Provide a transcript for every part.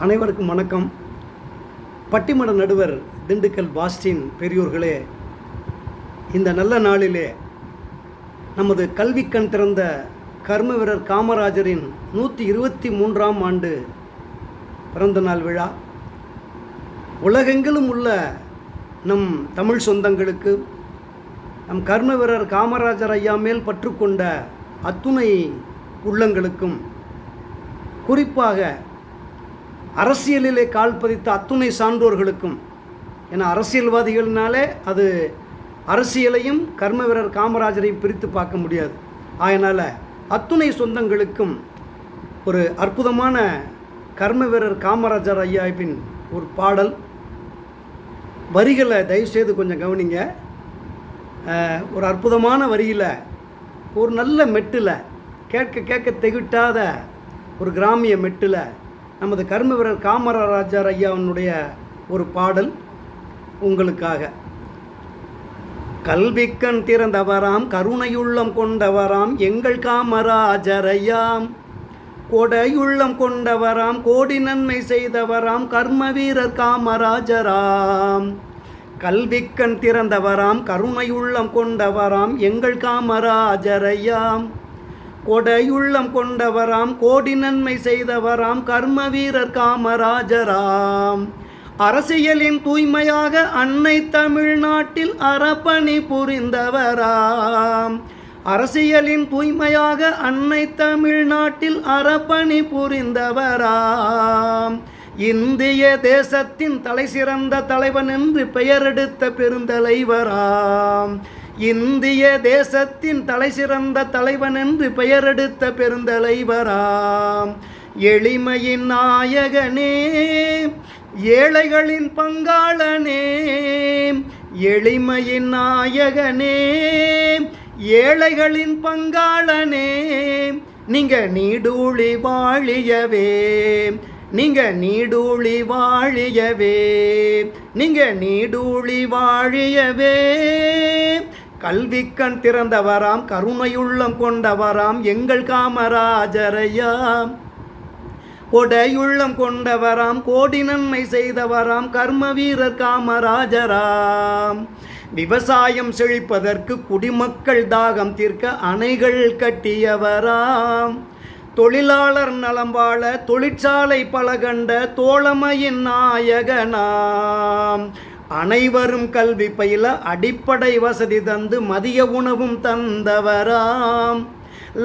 அனைவருக்கும் வணக்கம். பட்டிமட நடுவர் திண்டுக்கல் பாஸ்டின் பெரியோர்களே, இந்த நல்ல நாளிலே நமது கல்வி கண் திறந்த கர்ம வீரர் காமராஜரின் 123ஆம் ஆண்டு பிறந்தநாள் விழா உலகெங்கிலும் உள்ள நம் தமிழ் சொந்தங்களுக்கு, நம் கர்ம வீரர் காமராஜர் ஐயா மேல் பற்றுக்கொண்ட அத்துணை உள்ளங்களுக்கும், குறிப்பாக அரசியலிலே கால் பதித்த அத்துணை சான்றோர்களுக்கும், ஏன்னா அரசியல்வாதிகள்னாலே அது அரசியலையும் கர்ம வீரர் காமராஜரையும் பிரித்து பார்க்க முடியாது. அதனால் அத்துணை சொந்தங்களுக்கும் ஒரு அற்புதமான கர்ம வீரர் காமராஜர் ஐயாவின் ஒரு பாடல் வரிகளை தயவுசெய்து கொஞ்சம் கவனிங்க. ஒரு அற்புதமான வரியில், ஒரு நல்ல மெட்டில், கேட்க கேட்க திகட்டாத ஒரு கிராமிய மெட்டில் நமது கர்ம வீரர் காமராஜர் ஐயாவினுடைய ஒரு பாடல் உங்களுக்காக. கல்விக்கண் திறந்தவராம், கருணையுள்ளம் கொண்டவராம் எங்கள் காமராஜர் ஐயாம், கொடையுள்ளம் கொண்டவராம், கோடி நன்மை செய்தவராம் கர்ம வீரர் காமராஜராம். கல்விக்கண் திறந்தவராம், கருணையுள்ளம் கொண்டவராம் எங்கள் காமராஜர் ஐயாம், கொடையுள்ளம் கொண்டவராம், கோடி நன்மை செய்தவராம் கர்ம வீரர் காமராஜராம். அரசியலின் தூய்மையாக அன்னை தமிழ்நாட்டில் அறப்பணி புரிந்தவராம். அரசியலின் தூய்மையாக அன்னை தமிழ்நாட்டில் அறப்பணி புரிந்தவராம். இந்திய தேசத்தின் தலைசிறந்த தலைவன் என்று பெயரெடுத்த பெருந்தலைவராம். இந்திய தேசத்தின் தலைசிறந்த தலைவன் என்று பெயரெடுத்த பெருந்தலைவராம். எளிமையின் நாயகனே, ஏழைகளின் பங்காளனே, எளிமையின் நாயகனே, ஏழைகளின் பங்காளனே, நீங்க நீடூழி வாழியவே, நீங்க நீடூழி வாழியவே, நீங்க நீடூழி வாழியவே. கல்விக்கண் திறந்தவராம், கருணையுள்ளம் கொண்டவராம் எங்கள் காமராஜர் ஐயாம், கொடையுள்ளம் கொண்டவராம், கோடி நன்மை செய்தவராம் கர்ம வீரர் காமராஜராம். விவசாயம் செழிப்பதற்கு, குடிமக்கள் தாகம் தீர்க்க அணைகள் கட்டியவராம். தொழிலாளர் நலம் வாழ தொழிற்சாலை பலகண்ட தோழமையின் நாயகனாம். அனைவரும் கல்வி பயில அடிப்படை வசதி தந்து மதிய உணவும் தந்தவராம்.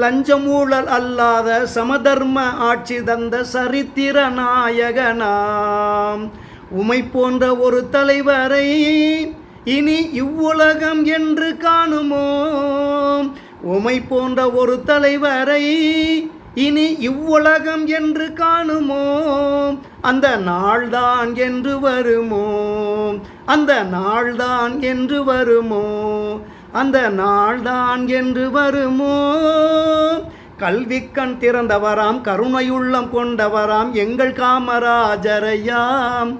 லஞ்சம் ஊழல் அல்லாத சமதர்ம ஆட்சி தந்த சரித்திர நாயகனாம். உமை போன்ற ஒரு தலைவரை இனி இவ்வுலகம் என்று காணுமோ, உமை போன்ற ஒரு தலைவரை இனி இவ்வுலகம் என்று காணுமோ, அந்த நாள்தான் என்று வருமோ, அந்த நாள்தான் என்று வருமோ, அந்த நாள்தான் என்று வருமோ. கல்விக்கண் திறந்தவராம், கருணையுள்ளம் கொண்டவராம் எங்கள் காமராஜர் ஐயாம்,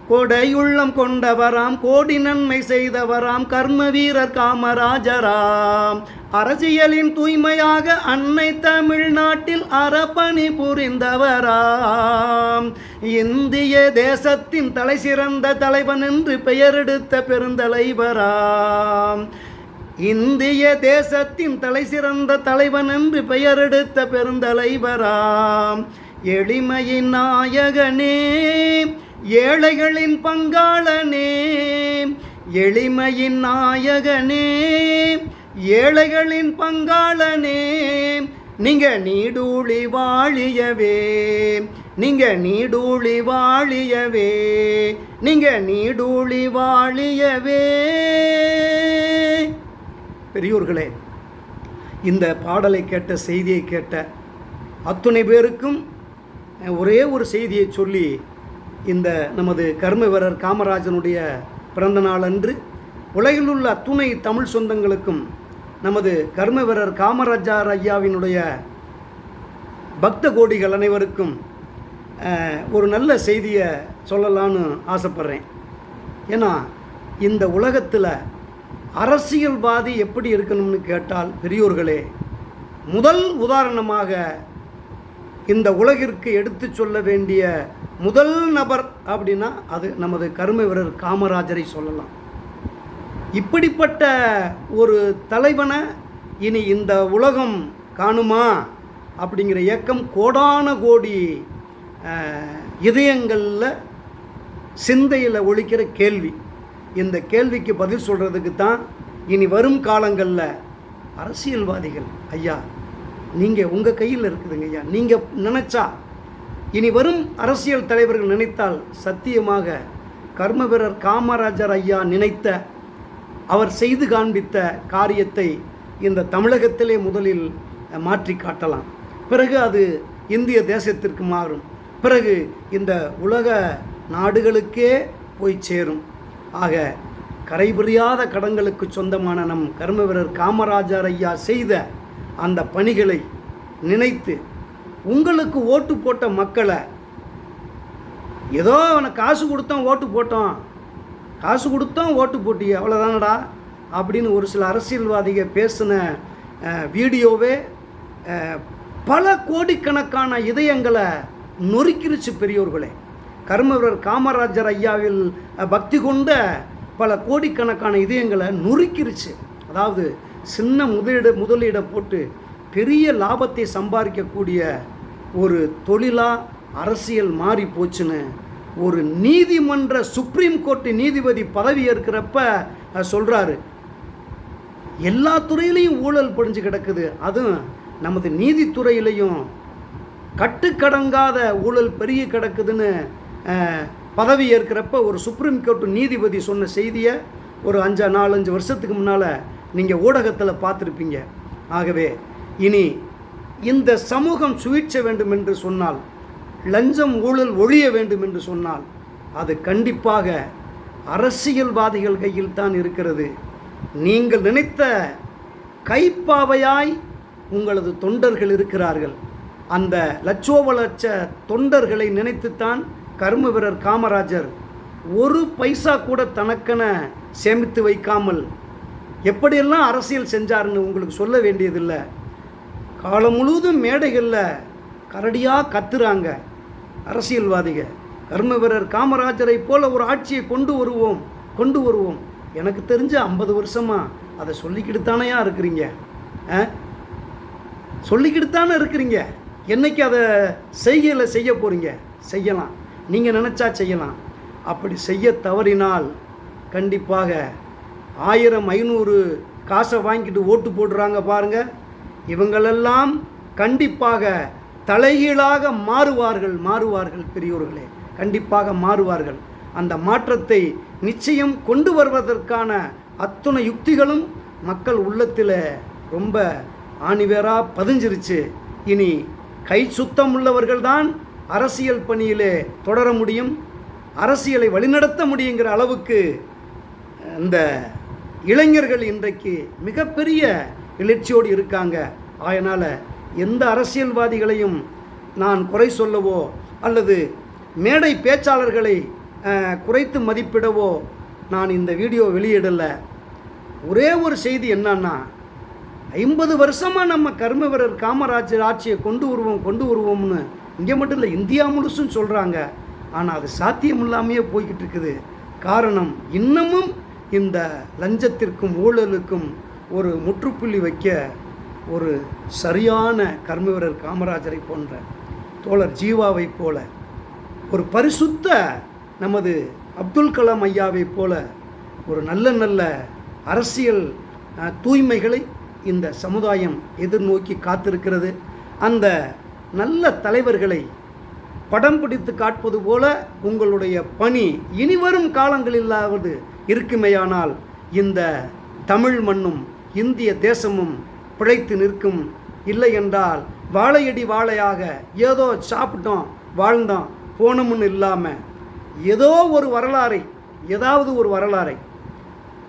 கொடையுள்ளம் கொண்டவராம், கோடி நன்மை செய்தவராம் கர்ம வீரர் காமராஜராம். அரசியலின் தூய்மையாக அன்னை தமிழ்நாட்டில் அறப்பணி புரிந்தவராம். இந்திய தேசத்தின் தலைசிறந்த தலைவன் என்று பெயரெடுத்த பெருந்தலைவராம். இந்திய தேசத்தின் தலைசிறந்த தலைவன் என்று பெயரெடுத்த பெருந்தலைவராம். எளிமையின் நாயகனே, ஏழைகளின் பங்காளனே, எளிமையின் நாயகனே, ஏழைகளின் பங்காளனே, நீங்க நீடூழி வாழியவே, நீங்க நீடூழி வாழியவே, நீங்க நீடூழி வாழியவே. பெரியோர்களே, இந்த பாடலை கேட்ட, செய்தியை கேட்ட அத்துணை பேருக்கும் ஒரே ஒரு செய்தியை சொல்லி, இந்த நமது கர்ம வீரர் காமராஜனுடைய பிறந்த நாள் அன்று உலகில் உள்ள அத்துணை தமிழ் சொந்தங்களுக்கும், நமது கர்ம வீரர் காமராஜர் ஐயாவினுடைய பக்த கோடிகள் அனைவருக்கும் ஒரு நல்ல செய்தியை சொல்லலான்னு ஆசைப்பட்றேன். ஏன்னா இந்த உலகத்தில் அரசியல்வாதி எப்படி இருக்கணும்னு கேட்டால், பெரியோர்களே, முதல் உதாரணமாக இந்த உலகிற்கு எடுத்து சொல்ல வேண்டிய முதல் நபர் அப்படின்னா அது நமது கர்ம வீரர் காமராஜரை சொல்லலாம். இப்படிப்பட்ட ஒரு தலைவனை இனி இந்த உலகம் காணுமா அப்படிங்கிற இயக்கம் கோடான கோடி இதயங்களில் சிந்தையில் ஒழிக்கிற கேள்வி. இந்த கேள்விக்கு பதில் சொல்கிறதுக்கு தான் இனி வரும் காலங்களில் அரசியல்வாதிகள் ஐயா நீங்கள் உங்கள் கையில் இருக்குதுங்க ஐயா. நீங்கள் நினச்சா, இனி வரும் அரசியல் தலைவர்கள் நினைத்தால் சத்தியமாக கர்ம வீரர் காமராஜர் ஐயா நினைத்த, அவர் செய்து காண்பித்த காரியத்தை இந்த தமிழகத்திலே முதலில் மாற்றி காட்டலாம். பிறகு அது இந்திய தேசத்திற்கு மாறும். பிறகு இந்த உலக நாடுகளுக்கே போய் சேரும். ஆக கரைபுரியாத கடன்களுக்கு சொந்தமான நம் கர்ம வீரர் காமராஜர் ஐயா செய்த அந்த பணிகளை நினைத்து உங்களுக்கு ஓட்டு போட்ட மக்களை, ஏதோ அவனை காசு கொடுத்தோம் ஓட்டு போட்டோம், காசு கொடுத்தோம் ஓட்டு போட்டி அவ்வளோதானடா அப்படின்னு ஒரு சில அரசியல்வாதிகள் பேசின வீடியோவே பல கோடிக்கணக்கான இதயங்களை நொறுக்கிருச்சு பெரியோர்களே. கர்ம வீரர் காமராஜர் ஐயாவில் பக்தி கொண்ட பல கோடிக்கணக்கான இதயங்களை நொறுக்கிருச்சு. அதாவது சின்ன முதலீடை போட்டு பெரிய லாபத்தை சம்பாதிக்கக்கூடிய ஒரு தொழிலாக அரசியல் மாறி போச்சுன்னு ஒரு நீதிமன்ற சுப்ரீம் கோர்ட்டு நீதிபதி பதவி ஏற்கிறப்ப சொல்கிறாரு. எல்லா துறையிலையும் ஊழல் படிஞ்சு கிடக்குது, அதுவும் நமது நீதித்துறையிலையும் கட்டுக்கடங்காத ஊழல் பெருகி கிடக்குதுன்னு பதவி ஏற்கிறப்ப ஒரு சுப்ரீம் கோர்ட்டு நீதிபதி சொன்ன செய்தியை ஒரு 4-5 வருஷத்துக்கு முன்னால் நீங்கள் ஊடகத்தில் பார்த்துருப்பீங்க. ஆகவே இனி இந்த சமூகம் சுழற்ச வேண்டும் என்று சொன்னால், லஞ்சம் ஊழல் ஒழிய வேண்டும் என்று சொன்னால், அது கண்டிப்பாக அரசியல்வாதிகள் கையில் தான் இருக்கிறது. நீங்கள் நினைத்த கைப்பாவையாய் உங்களது தொண்டர்கள் இருக்கிறார்கள். அந்த லட்சோப லட்ச தொண்டர்களை நினைத்துத்தான் கர்ம வீரர் காமராஜர் ஒரு பைசா கூட தனக்கென சேமித்து வைக்காமல் எப்படியெல்லாம் அரசியல் செஞ்சாருன்னு உங்களுக்கு சொல்ல வேண்டியதில்லை. காலம் முழுவதும் மேடைகளில் கரடியாக கத்துறாங்க அரசியல்வாதிகள். கர்ம வீரர் காமராஜரை போல ஒரு ஆட்சியை கொண்டு வருவோம். எனக்கு தெரிஞ்ச 50 வருஷமாக அதை சொல்லிக்கிட்டு தானேயா இருக்கிறீங்க, சொல்லிக்கிட்டு தானே இருக்கிறீங்க. என்னைக்கு அதை செய்கையில் செய்ய போகிறீங்க? செய்யலாம், நீங்கள் நினச்சா செய்யலாம். அப்படி செய்ய தவறினால் கண்டிப்பாக 1000-500 காசை வாங்கிட்டு ஓட்டு போடுறாங்க பாருங்கள், இவங்களெல்லாம் கண்டிப்பாக தலைகீழாக மாறுவார்கள் பெரியோர்களே, கண்டிப்பாக மாறுவார்கள். அந்த மாற்றத்தை நிச்சயம் கொண்டு வருவதற்கான அத்தனை யுக்திகளும் மக்கள் உள்ளத்தில் ரொம்ப ஆணிவேராக பதிஞ்சிருச்சு. இனி கை சுத்தம் உள்ளவர்கள்தான் அரசியல் பணியிலே தொடர முடியும், அரசியலை வழிநடத்த முடியுங்கிற அளவுக்கு இந்த இளைஞர்கள் இன்றைக்கு மிகப்பெரிய எழுச்சியோடு இருக்காங்க. அதனால் எந்த அரசியல்வாதிகளையும் நான் குறை சொல்லவோ அல்லது மேடை பேச்சாளர்களை குறைத்து மதிப்பிடவோ நான் இந்த வீடியோ வெளியிடலை. ஒரே ஒரு செய்தி என்னன்னா, 50 வருஷமாக நம்ம கர்ம வீரர் காமராஜர் ஆட்சியை கொண்டு வருவோம்னு இங்கே மட்டும் இல்லை, இந்தியா முழுசும் சொல்கிறாங்க. ஆனால் அது சாத்தியம் இல்லாமையே போய்கிட்டு இருக்குது. காரணம், இன்னமும் இந்த லஞ்சத்திற்கும் ஊழலுக்கும் ஒரு முற்றுப்புள்ளி வைக்க ஒரு சரியான கர்ம வீரர் காமராஜரை போன்ற, தோழர் ஜீவாவை போல, ஒரு பரிசுத்த நமது அப்துல் கலாம் ஐயாவை போல ஒரு நல்ல அரசியல் தூய்மைகளை இந்த சமுதாயம் எதிர்நோக்கி காத்திருக்கிறது. அந்த நல்ல தலைவர்களை படம் பிடித்து காட்பது போல உங்களுடைய பணி இனிவரும் காலங்களிலாவது இருக்குமேயானால் இந்த தமிழ் மண்ணும் இந்திய தேசமும் பிழைத்து நிற்கும். இல்லை என்றால் வாழையடி வாழையாக ஏதோ சாப்பிட்டோம் வாழ்ந்தோம் போனோம்னு இல்லாமல் ஏதோ ஒரு வரலாறை, ஏதாவது ஒரு வரலாறை,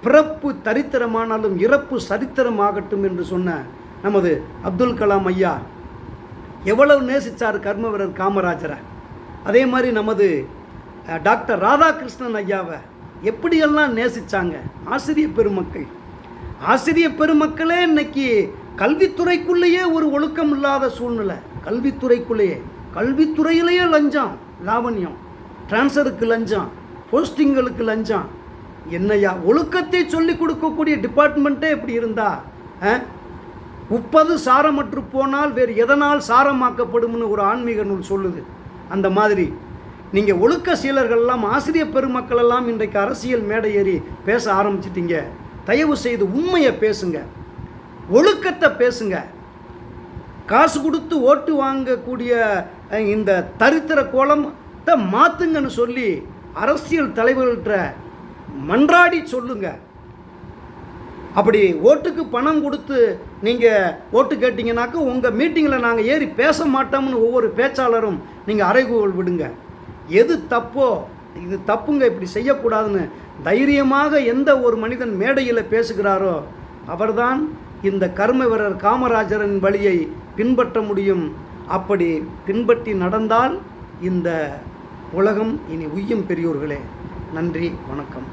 பிறப்பு தரித்திரமானாலும் இறப்பு சரித்திரமாகட்டும் என்று சொன்ன நமது அப்துல் கலாம் ஐயா எவ்வளவு நேசித்தார் கர்ம வீரர் காமராஜரை. அதே மாதிரி நமது டாக்டர் ராதாகிருஷ்ணன் ஐயாவை எப்படியெல்லாம் நேசித்தாங்க ஆசிரிய பெருமக்களே. இன்னைக்கு கல்வித்துறைக்குள்ளேயே ஒரு ஒழுக்கம் இல்லாத சூழ்நிலை, கல்வித்துறையிலேயே லஞ்சம், லாவண்யம், டிரான்ஸ்ஃபருக்கு லஞ்சம், போஸ்டிங்களுக்கு லஞ்சம். என்னையா ஒழுக்கத்தை சொல்லிக் கொடுக்கக்கூடிய டிபார்ட்மெண்ட்டே இப்படி இருந்தா உப்பது சாரமற்று போனால் வேறு எதனால் சாரமாக்கப்படும்னு ஒரு ஆன்மீக நூல் சொல்லுது. அந்த மாதிரி நீங்கள் ஒழுக்க சீலர்கள்லாம், ஆசிரியர் பெருமக்கள் எல்லாம் இன்றைக்கு அரசியல் மேடை ஏறி பேச ஆரம்பிச்சிட்டிங்க. தயவு செய்து உண்மையை பேசுங்க, ஒழுக்கத்தை பேசுங்க. காசு கொடுத்து ஓட்டு வாங்கக்கூடிய இந்த தரித்திர கோலத்தை மாற்றுங்கன்னு சொல்லி அரசியல் தலைவர்கள்ட்ட மன்றாடி சொல்லுங்க. அப்படி ஓட்டுக்கு பணம் கொடுத்து நீங்கள் ஓட்டு கேட்டிங்கனாக்கா உங்கள் மீட்டிங்கில் நாங்கள் ஏறி பேச மாட்டோம்னு ஒவ்வொரு பேச்சாளரும் நீங்கள் அறைகூவல் விடுங்க. எது தப்போ இது தப்புங்க, இப்படி செய்யக்கூடாதுன்னு தைரியமாக எந்த ஒரு மனிதன் மேடையில் பேசுகிறாரோ அவர்தான் இந்த கர்ம வீரர் காமராஜரின் வழியை பின்பற்ற முடியும். அப்படி பின்பற்றி நடந்தால் இந்த உலகம் இனி உய்யும் பெரியோர்களே. நன்றி, வணக்கம்.